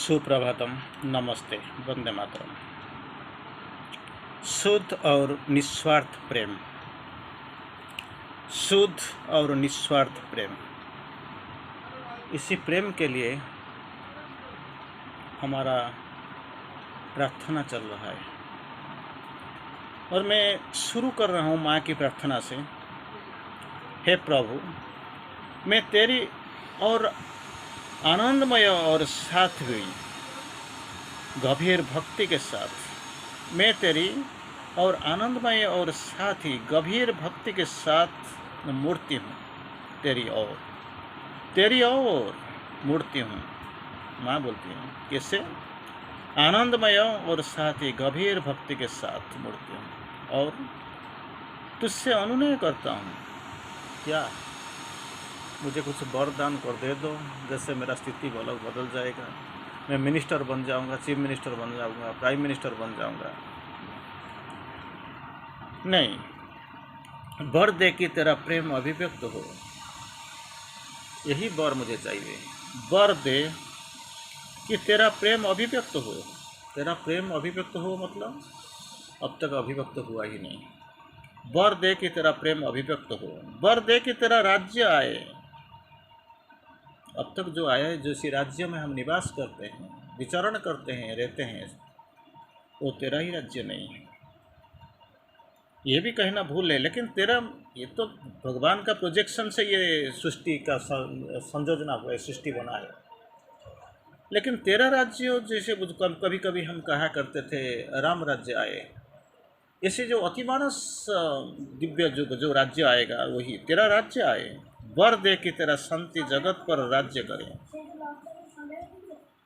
सुप्रभातम, नमस्ते, वंदे मातरम। शुद्ध और निस्वार्थ प्रेम, शुद्ध और निस्वार्थ प्रेम, इसी प्रेम के लिए हमारा प्रार्थना चल रहा है। और मैं शुरू कर रहा हूँ माँ की प्रार्थना से। हे प्रभु, मैं तेरी और आनंदमय और साथ हुई गंभीर भक्ति के साथ, मैं तेरी और आनंदमय और साथ ही गंभीर भक्ति के साथ मूर्ति हूँ, तेरी और मूर्ति हूँ। माँ बोलती हूँ कैसे? आनंदमय और साथ ही गंभीर भक्ति के साथ मूर्ति हूँ और तुझसे अनुनय करता हूँ। क्या मुझे कुछ वरदान कर दे दो, जैसे मेरा स्थिति बदल जाएगा, मैं मिनिस्टर बन जाऊंगा, चीफ मिनिस्टर बन जाऊंगा, प्राइम मिनिस्टर बन जाऊंगा। नहीं, वर दे कि तेरा प्रेम अभिव्यक्त हो, यही वर मुझे चाहिए। वर दे कि तेरा प्रेम अभिव्यक्त हो। तेरा प्रेम अभिव्यक्त हो मतलब अब तक अभिव्यक्त हुआ ही नहीं। वर दे कि तेरा प्रेम अभिव्यक्त हो, वर दे कि तेरा राज्य आए। अब तक जो आया है, जो इसी राज्य में हम निवास करते हैं, विचरण करते हैं, रहते हैं, वो तेरा ही राज्य नहीं है। ये भी कहना भूल है, लेकिन तेरा, ये तो भगवान का प्रोजेक्शन से ये सृष्टि का संयोजना हुआ है, सृष्टि बना है। लेकिन तेरा राज्य, जैसे कभी कभी हम कहा करते थे राम राज्य आए, ऐसे जो अतिमानस दिव्य युग जो राज्य आएगा वही तेरा राज्य आए। वर दे कि तेरा शांति जगत पर राज्य करे,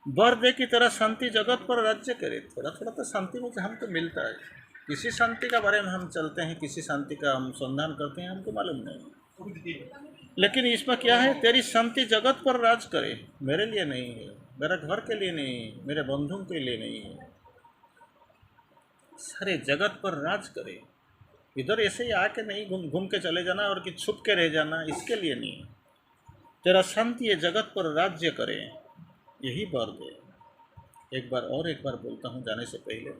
वर दे कि तेरा शांति जगत पर राज्य करे। थोड़ा थोड़ा तो शांति मुझे हमको मिलता है। किसी शांति का बारे में हम चलते हैं, किसी शांति का हम संधान करते हैं, हमको मालूम नहीं। लेकिन इसमें क्या है? तेरी शांति जगत पर राज करे। मेरे लिए नहीं है, मेरे घर के लिए नहीं है, मेरे बंधुओं के लिए नहीं है, सारे जगत पर राज करे। इधर ऐसे ही आके नहीं घूम के चले जाना और कि छुप के रह जाना, इसके लिए नहीं। तेरा शांति ये जगत पर राज्य करे, यही वर दे। एक बार बोलता हूँ जाने से पहले,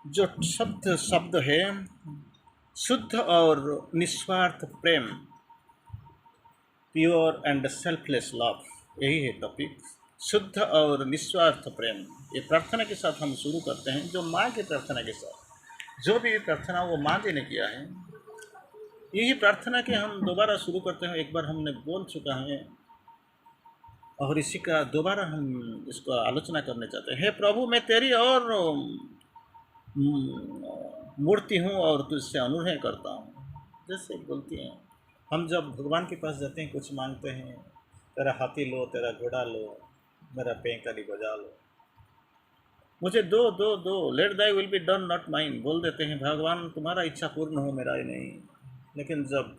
जो शब्द है शुद्ध और निस्वार्थ प्रेम, प्योर एंड सेल्फलेस लव, यही है टॉपिक। शुद्ध और निस्वार्थ प्रेम, ये प्रार्थना के साथ हम शुरू करते हैं। जो माँ की प्रार्थना के साथ, जो भी प्रार्थना वो माँ जी ने किया है, यही प्रार्थना के हम दोबारा शुरू करते हैं। एक बार हमने बोल चुका है और इसी का दोबारा हम इसको आलोचना करने चाहते हैं। हे प्रभु, मैं तेरी और मूर्ति हूँ और तुझसे अनुनय करता हूँ। जैसे बोलती हैं, हम जब भगवान के पास जाते हैं, कुछ मांगते हैं, तेरा हाथी लो, तेरा घोड़ा लो, मेरा पेंकली बजा लो, मुझे दो दो दो, let thy will be done not mine, बोल देते हैं भगवान तुम्हारा इच्छा पूर्ण हो, मेरा ही नहीं। लेकिन जब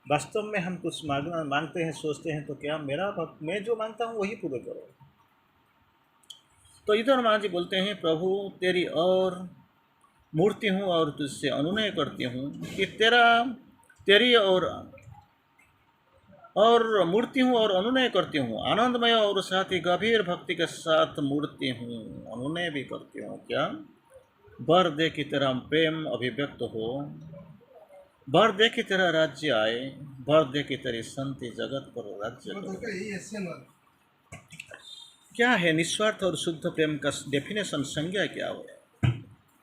वास्तव में हम कुछ मांगते हैं, सोचते हैं, तो क्या मैं जो मांगता हूँ वही पूरे करो। तो इधर माँ जी बोलते हैं, प्रभु तेरी और मूर्ति हूँ और तुझसे अनुनय करती हूँ कि तेरी और मूर्ति हूँ और अनुनय करती हूँ, आनंदमय और साथ ही गंभीर भक्ति के साथ मूर्ति हूँ, अनुनय भी करती हूँ। क्या? वर दे कि तेरा प्रेम अभिव्यक्त हो, वर दे कि तेरा राज्य आए, वर दे कि तेरी शांति जगत पर राज्य करे। क्या है निस्वार्थ और शुद्ध प्रेम का डेफिनेशन, संज्ञा क्या हो?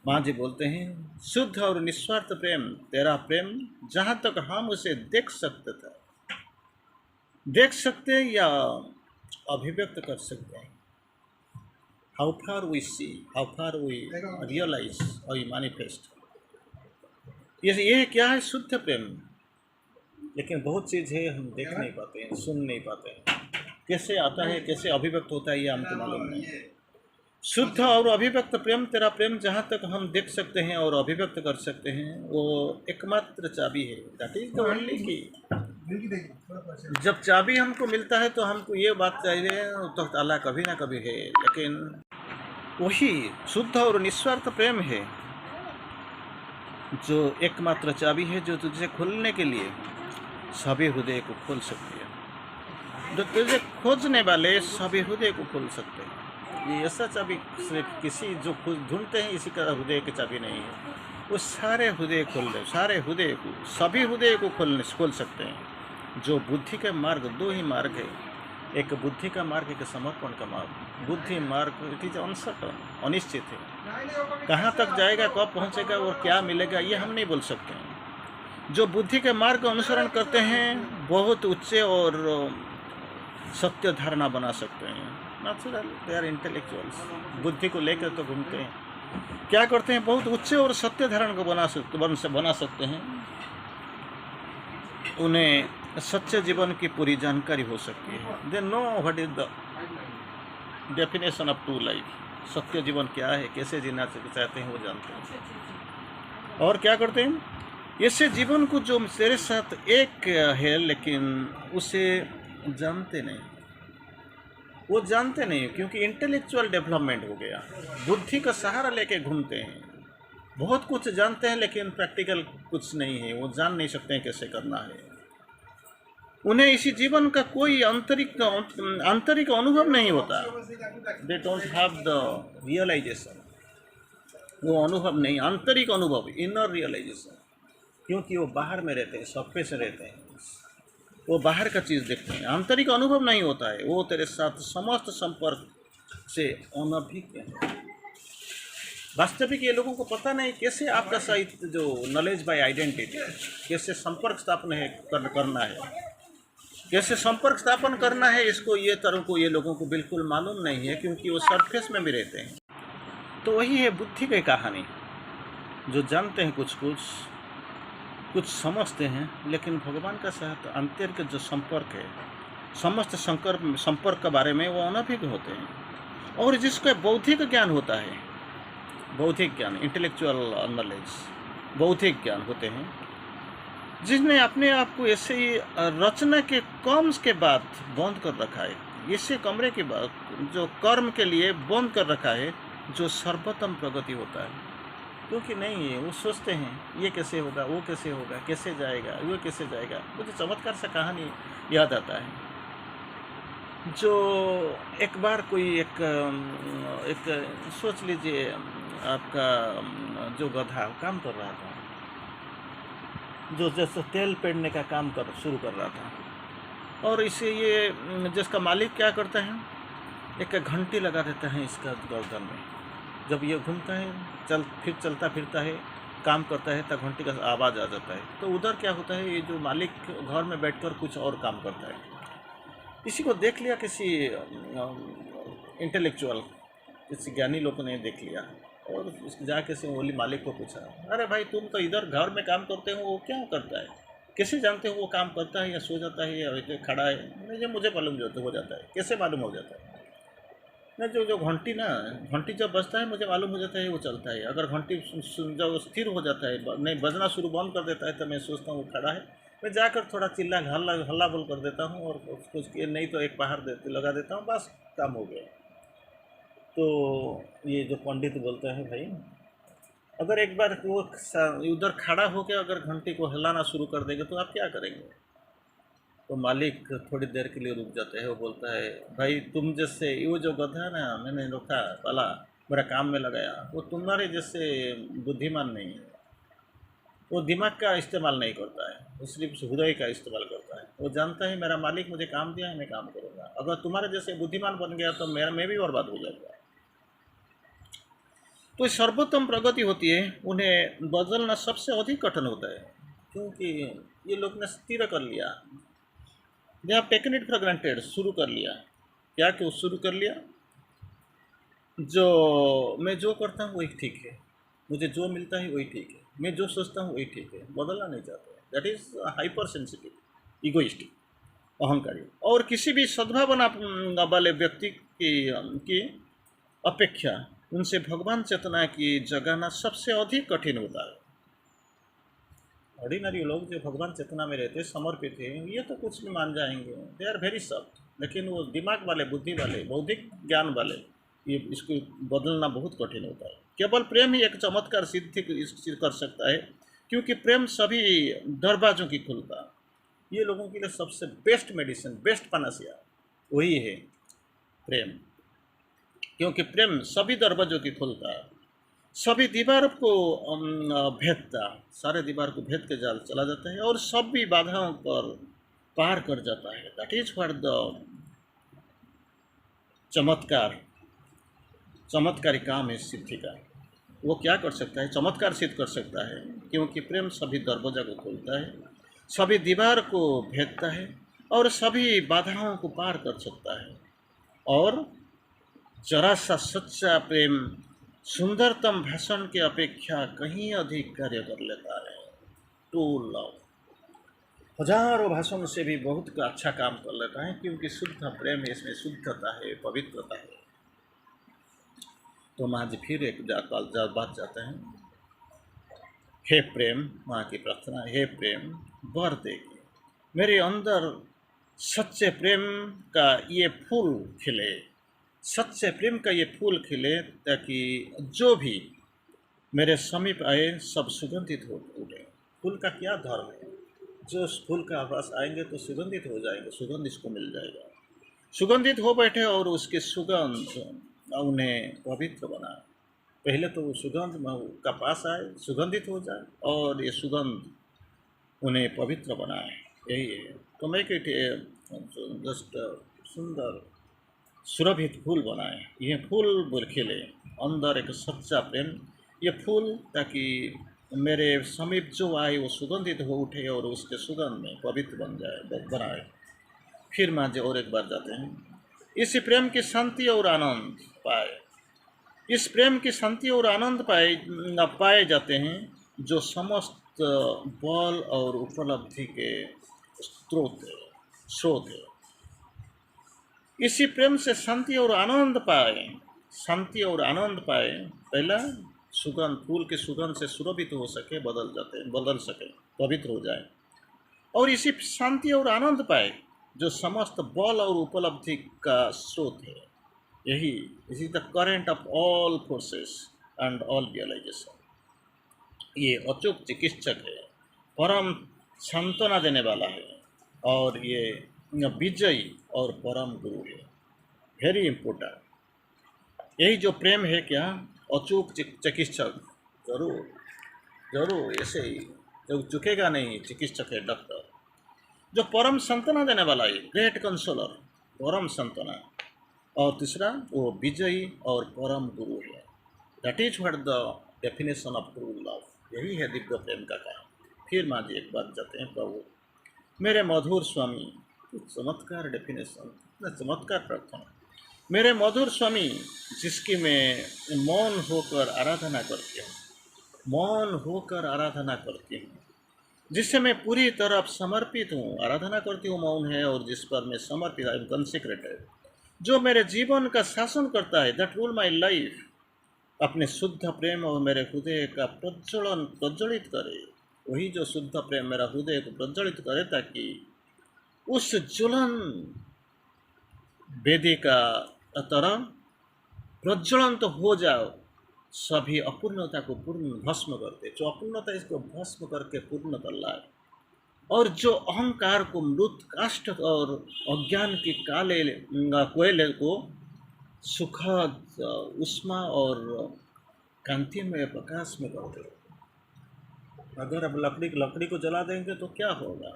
माँ जी बोलते हैं, शुद्ध और निस्वार्थ प्रेम, तेरा प्रेम जहाँ तक हम उसे देख सकते या अभिव्यक्त कर सकते हैं। How far we see, how far we realise और मैनिफेस्ट, ये क्या है? शुद्ध प्रेम। लेकिन बहुत चीज़ है हम देख नहीं पाते हैं, सुन नहीं पाते हैं। कैसे आता है, कैसे अभिव्यक्त होता है, ये हमको मालूम नहीं। शुद्ध और अभिव्यक्त प्रेम, तेरा प्रेम जहाँ तक हम देख सकते हैं और अभिव्यक्त कर सकते हैं, वो एकमात्र चाबी है। दैट इज द ओनली की। जब चाबी हमको मिलता है तो हमको ये बात चाहिए, तो ताला कभी ना कभी है, लेकिन वही शुद्ध और निस्वार्थ प्रेम है जो एकमात्र चाबी है, जो तुझे खोलने के लिए सभी हृदय को खोल सकती है। जो तुझे खोजने वाले सभी हृदय को खोल सकते हैं। ये ऐसा चाबी सिर्फ किसी जो ढूंढते हैं इसी का हृदय की चाबी नहीं है, वो सारे हृदय खोल दे, सारे हृदय को, सभी हृदय को खोल सकते हैं। जो बुद्धि का मार्ग, दो ही मार्ग है, एक बुद्धि का मार्ग, एक समर्पण का मार्ग। बुद्धि मार्ग इट इज अनसर्टन, अनिश्चित है, कहाँ तक जाएगा, कब पहुँचेगा और क्या मिलेगा ये हम नहीं बोल सकते हैं। जो बुद्धि के मार्ग का अनुसरण करते हैं बहुत उच्च और सत्य धारणा बना सकते हैं। नेचुरल दे आर इंटेलेक्चुअल्स, बुद्धि को लेकर तो घूमते हैं, क्या करते हैं, बहुत उच्च और सत्य धारणा को बना सकते हैं। उन्हें सच्चे जीवन की पूरी जानकारी हो सकती है। They know what is the definition of true life. सत्य जीवन क्या है, कैसे जीना चाहते हैं वो जानते हैं। और क्या करते हैं, ऐसे जीवन को जो तेरे साथ एक है लेकिन उसे जानते नहीं, वो जानते नहीं क्योंकि इंटेलेक्चुअल डेवलपमेंट हो गया, बुद्धि का सहारा लेके घूमते हैं, बहुत कुछ जानते हैं लेकिन प्रैक्टिकल कुछ नहीं है, वो जान नहीं सकते हैं कैसे करना है। उन्हें इसी जीवन का कोई आंतरिक अनुभव नहीं होता। They don't have the realisation, वो अनुभव नहीं, आंतरिक अनुभव, इनर रियलाइजेशन, क्योंकि वो बाहर में रहते हैं, सरफेस में रहते हैं, वो बाहर का चीज़ देखते हैं, आंतरिक अनुभव नहीं होता है। वो तेरे साथ समस्त संपर्क से अनभिज्ञ है। वास्तविक ये लोगों को पता नहीं कैसे आपका साहित्य जो नॉलेज बाय आइडेंटिटी, कैसे संपर्क स्थापन है करना है, कैसे संपर्क स्थापन करना है, इसको ये तरह को ये लोगों को बिल्कुल मालूम नहीं है क्योंकि वो सरफेस में भी रहते हैं। तो वही है बुद्धि की कहानी, जो जानते हैं कुछ समझते हैं, लेकिन भगवान का साथ आंतरिक जो संपर्क है, समस्त संपर्क के बारे में वो अनभिज्ञ होते हैं। और जिसका बौद्धिक ज्ञान होता है, बौद्धिक ज्ञान, इंटेलेक्चुअल नॉलेज, बौद्धिक ज्ञान होते हैं, जिसने अपने आप को ऐसे ही रचना के कर्म के बाद बंद कर रखा है, इसे कमरे के बाद जो कर्म के लिए बंद कर रखा है, जो सर्वोत्तम प्रगति होता है। क्योंकि नहीं है, वो सोचते हैं ये कैसे होगा, वो कैसे होगा, कैसे जाएगा, वो कैसे जाएगा। मुझे चमत्कार सा कहानी याद आता है, जो एक बार कोई एक सोच लीजिए, आपका जो गधा काम कर रहा था, जो जैसे तेल पेड़ने का काम शुरू कर रहा था, और इसे ये जिसका मालिक क्या करता है, एक घंटी लगा देता है इसका गर्दन में। जब ये घूमता है, फिर चलता फिरता है, काम करता है, तब घंटी का आवाज़ आ जाता है। तो उधर क्या होता है, ये जो मालिक घर में बैठकर कुछ और काम करता है। इसी को देख लिया किसी इंटेलेक्चुअल, किसी ज्ञानी लोगों ने देख लिया और जाके से बोली मालिक को पूछा, अरे भाई तुम तो इधर घर में काम करते हो, वो क्या करता है, कैसे जानते हो वो काम करता है या सो जाता है या खड़ा है? मुझे मालूम हो जाता है। कैसे मालूम हो जाता है? ना जो घंटी जब बजता है मुझे मालूम हो जाता है वो चलता है। अगर घंटी जब स्थिर हो जाता है, नहीं बजना शुरू बंद कर देता है, तो मैं सोचता हूँ वो खड़ा है, मैं जाकर थोड़ा चिल्ला हल्ला बोल कर देता हूँ और कुछ नहीं तो एक बाहर लगा देता हूँ, बस काम हो गया। तो ये जो पंडित बोलता है, भाई अगर एक बार वो उधर खड़ा होकर अगर घंटी को हिलाना शुरू कर देंगे तो आप क्या करेंगे? तो मालिक थोड़ी देर के लिए रुक जाता है, वो बोलता है, भाई तुम जैसे वो जो गधा है ना, मैंने रखा पाला, मेरा काम में लगाया, वो तुम्हारे जैसे बुद्धिमान नहीं है। वो दिमाग का इस्तेमाल नहीं करता है, वो सिर्फ हृदय का इस्तेमाल करता है। वो जानता है मेरा मालिक मुझे काम दिया है, मैं काम करूँगा। अगर तुम्हारे जैसे बुद्धिमान बन गया तो मैं भी बर्बाद हो जाऊँगा। तो सर्वोत्तम प्रगति होती है, उन्हें बदलना सबसे अधिक कठिन होता है, क्योंकि ये लोग ने स्थिर कर लिया, they have taken it for granted, शुरू कर लिया। क्या क्यों शुरू कर लिया? जो मैं जो करता हूँ वही ठीक है, मुझे जो मिलता है वही ठीक है, मैं जो सोचता हूँ वही ठीक है, बदलना नहीं चाहते। That is hyper sensitive, egoistic, अहंकारी। और किसी भी सद्भावना वाले व्यक्ति की अपेक्षा उनसे भगवान चेतना की जगाना सबसे अधिक कठिन होता है। ऑर्डिनरी लोग जो भगवान चेतना में रहते, समर्पित है, ये तो कुछ भी मान जाएंगे, दे आर वेरी सॉफ्ट। लेकिन वो दिमाग वाले, बुद्धि वाले, बौद्धिक ज्ञान वाले, ये इसको बदलना बहुत कठिन होता है। केवल प्रेम ही एक चमत्कार सिद्ध कर सकता है, क्योंकि प्रेम सभी दरवाजों की खुलता। ये लोगों के लिए सबसे बेस्ट मेडिसिन, बेस्ट पनासिया। वही है प्रेम। क्योंकि प्रेम सभी दरवाजों की खोलता है, सभी दीवार को भेदता, सारे दीवार को भेद के जाल चला जाता है और सभी बाधाओं पर पार कर जाता है। दैट इज व्हाट द चमत्कार, चमत्कारी काम है सिद्धि का। वो क्या कर सकता है? चमत्कार सिद्ध कर सकता है, क्योंकि प्रेम सभी दरवाजा को खोलता है, सभी दीवार को भेदता है और सभी बाधाओं को पार कर सकता है। और जरा सा सच्चा प्रेम सुंदरतम भाषण की अपेक्षा कहीं अधिक कार्य कर लेता है। टू लव हजारों भाषण से भी बहुत अच्छा काम कर लेता है, क्योंकि शुद्ध प्रेम है, इसमें शुद्धता है, पवित्रता है। तो माँ जी फिर एक बात जाते हैं, हे प्रेम, माँ की प्रार्थना, हे प्रेम वर देगी मेरे अंदर सच्चे प्रेम का ये फूल खिले, सच्चे प्रेम का ये फूल खिले, ताकि जो भी मेरे समीप आए सब सुगंधित हो उठे। फूल का क्या धर्म है? जो उस फूल के पास आएंगे तो सुगंधित हो जाएंगे, सुगंध इसको मिल जाएगा, सुगंधित हो बैठे और उसकी सुगंध उन्हें पवित्र बनाए। पहले तो वो सुगंध का पास आए, सुगंधित हो जाए और ये सुगंध उन्हें पवित्र बनाए। यही है। तो मैं जस्ट सुंदर सुरभित फूल बनाए, ये फूल खिले अंदर एक सच्चा प्रेम, ये फूल, ताकि मेरे समीप जो आए वो सुगंधित हो उठे और उसके सुगंध में पवित्र बन जाए, बनाए। फिर माँ जी और एक बार जाते हैं, इसी प्रेम की शांति और आनंद पाए, इस प्रेम की शांति और आनंद पाए जाते हैं जो समस्त बल और उपलब्धि के स्रोत है। इसी प्रेम से शांति और आनंद पाए, शांति और आनंद पाए। पहला सुगंध, फूल के सुगंध से सुरभित हो सके, बदल सके, पवित्र हो जाए, और इसी शांति और आनंद पाए जो समस्त बल और उपलब्धि का स्रोत है। यही is the current of all forces and all realisation. ये अचूक चिकित्सक है, परम सांत्वना देने वाला है, और ये विजयी और परम गुरु है। Very important. यही जो प्रेम है, क्या अचूक चिकित्सक, जरूर जरूर ऐसे ही जो चुकेगा नहीं, चिकित्सक है, डॉक्टर, जो परम सांत्वना देने वाला है, ग्रेट कंसोलर, परम सांत्वना। और तीसरा वो विजयी और परम गुरु है। That is what the definition of true love. यही है दिव्य प्रेम का काम। फिर माँ जी एक बात जाते हैं, प्रभु मेरे मधुर स्वामी, चमत्कार डेफिनेशन, चमत्कार प्रार्थना, मेरे मधुर स्वामी जिसकी मैं मौन होकर आराधना करती हूँ, मौन होकर आराधना करती हूँ, जिससे मैं पूरी तरह समर्पित हूँ, आराधना करती हूँ, मौन है, और जिस पर मैं समर्पित, आई एम कंसेक्रेटेड, जो मेरे जीवन का शासन करता है, दैट रूल माई लाइफ, अपने शुद्ध प्रेम और मेरे हृदय का प्रज्वलित करे। वही जो शुद्ध प्रेम मेरा हृदय को प्रज्वलित करे, ताकि उस ज्वलन वेदी का तरह प्रज्वलन तो हो जाओ, सभी अपूर्णता को पूर्ण भस्म करते, जो अपूर्णता इसको भस्म करके पूर्ण कर लाए, और जो अहंकार को मृत काष्ठ और अज्ञान के काले कोयले को सुखद उष्मा और कांतिमय प्रकाश में कर दे। अगर अब लकड़ी को जला देंगे तो क्या होगा?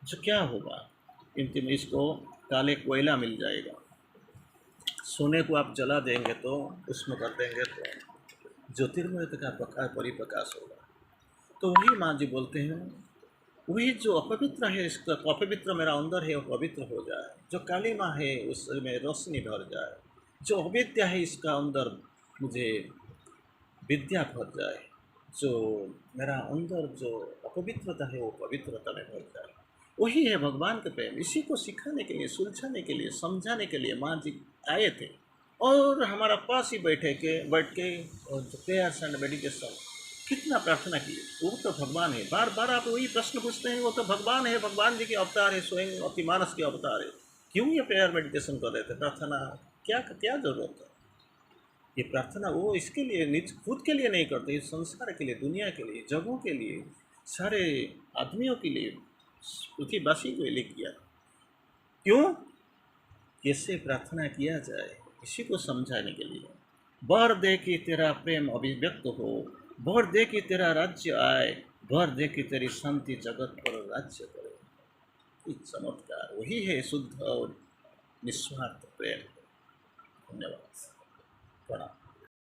जो क्या होगा, अंतिम इसको काले कोयला मिल जाएगा। सोने को आप जला देंगे तो, उष्म कर देंगे तो ज्योतिर्मय का प्रकाश, परिप्रकाश होगा। तो वही माँ जी बोलते हैं, वही जो अपवित्र है, इसका अपवित्र मेरा अंदर है वो पवित्र हो जाए, जो काली माँ है उसमें रोशनी भर जाए, जो अविद्या है इसका अंदर मुझे विद्या भर जाए, जो मेरा अंदर जो अपवित्रता है वो पवित्रता में भर जाए। वही है भगवान का प्रेम। इसी को सिखाने के लिए, सुलझाने के लिए, समझाने के लिए माँ जी आए थे, और हमारा पास ही बैठ के और प्रेयर्स एंड मेडिटेशन कितना प्रार्थना की। वो तो भगवान है। बार बार आप वही प्रश्न पूछते हैं, वो तो भगवान है, भगवान जी के अवतार है, स्वयं अतिमानस के अवतार है, क्यों ये प्रेयर मेडिटेशन कर रहे थे? प्रार्थना क्या क्या जरूरत है? ये प्रार्थना वो इसके लिए, निज खुद के लिए नहीं करते, संसार के लिए, दुनिया के लिए, जगहों के लिए, सारे आदमियों के लिए, पृथ्वीवासी के लिए किया। क्यों? कैसे प्रार्थना किया जाए, इसी को समझाने के लिए। वर दे कि तेरा प्रेम अभिव्यक्त हो, वर दे कि तेरा राज्य आए, वर दे कि तेरी शांति जगत पर राज्य करे। ये चमत्कार वही है शुद्ध और निस्वार्थ प्रेम। धन्यवाद। प्रणाम।